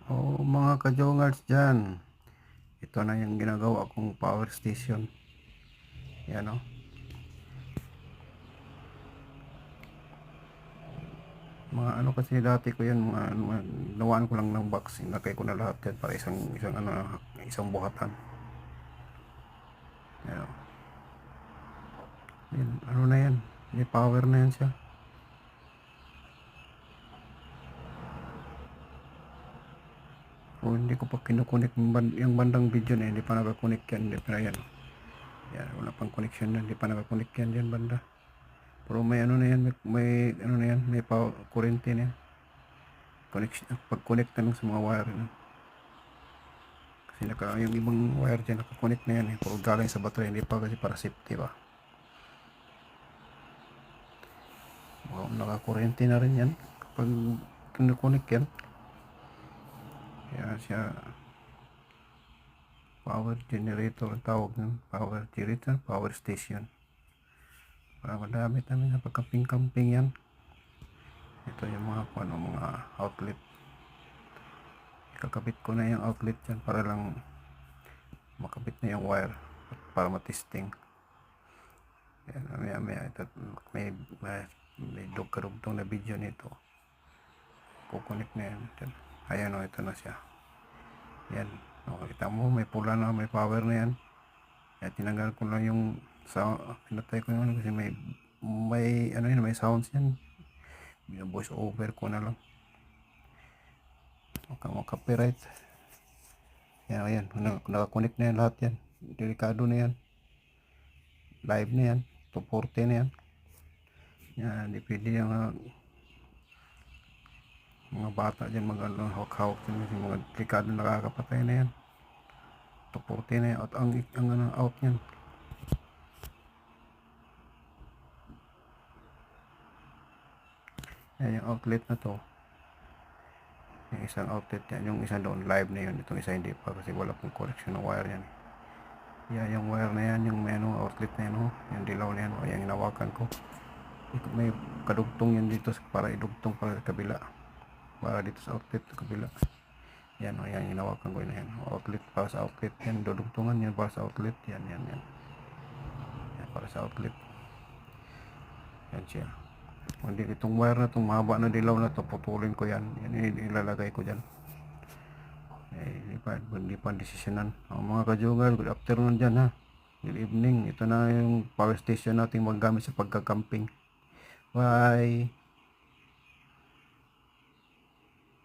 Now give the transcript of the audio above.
O mga kajongers dyan, ito na yung ginagawa kong power station. Yan o. Mga ano kasi dati ko yan, mga nawaan ko lang ng box, inakay ko na lahat yan para isang buhatan. Yan o. Yan, ano na yan, may power na yan siya. O hindi ko pa kinukunik yung bandang video na hindi pa nakakunik yan, hindi pa yan. Yan, wala pang connection na, hindi pa nakakunik yan dyan banda. Pero may ano na yan, may ano na yan, may power, kurente na yan. Connection, pag-connect na lang sa mga wire na. Kasi yung ibang wire dyan nakakonect na yan eh, puro galing sa battery, hindi pa kasi para safety ba. Nakakurente na rin yan kapag kinukunik yan. Kaya siya power generator ang tawag ng power generator, power station. Para madamit namin sa pagkamping-camping yan. Ito yung mga outlet. Kakabit ko na yung outlet dyan para lang makabit na yung wire para matesting. Yan, maya ito, may karugtong na video nito. Kukunik na yan. Ayan o, ito na siya. Yan. O, kita mo, may pula na, may power na yan. Kaya tinanggal ko lang yung pinatay ko yun kasi may ano yun, may sounds yan. Voice over ko na lang. Copyright. Yan, ayan. Nakakonect na yan lahat yan. Delikado na yan. Live na yan. 240 na yan. Yan, di pwede yung mga bata dyan, mga hawk-hawk dyan, mga delikado nakakapatay na yan. 240 na yan. At ang out yan. Yan yung outlet na to. Yung isang outlet yan, yung isa doon live na yun, itong isa hindi pa kasi wala pong connection ng wire yan. Yan yung wire na yan, yung may outlet na yan, yung dilaw na yan, yung hinawakan ko. May kadugtong yan dito para idugtong para sa kabila, para dito sa outlet sa kabila. Yan o, yan hinawakan ko yan, outlet para sa outlet yan, dudugtungan yan para sa outlet, yan para sa outlet. Yan siya. Hindi, itong wire na itong mahaba na dilaw na to, putulin ko yan, ilalagay ko dyan. Hindi pa desisyonan. Mga kajugal, good afternoon dyan ha, good evening. Ito na yung power station natin magamit sa pagka-camping. Bye.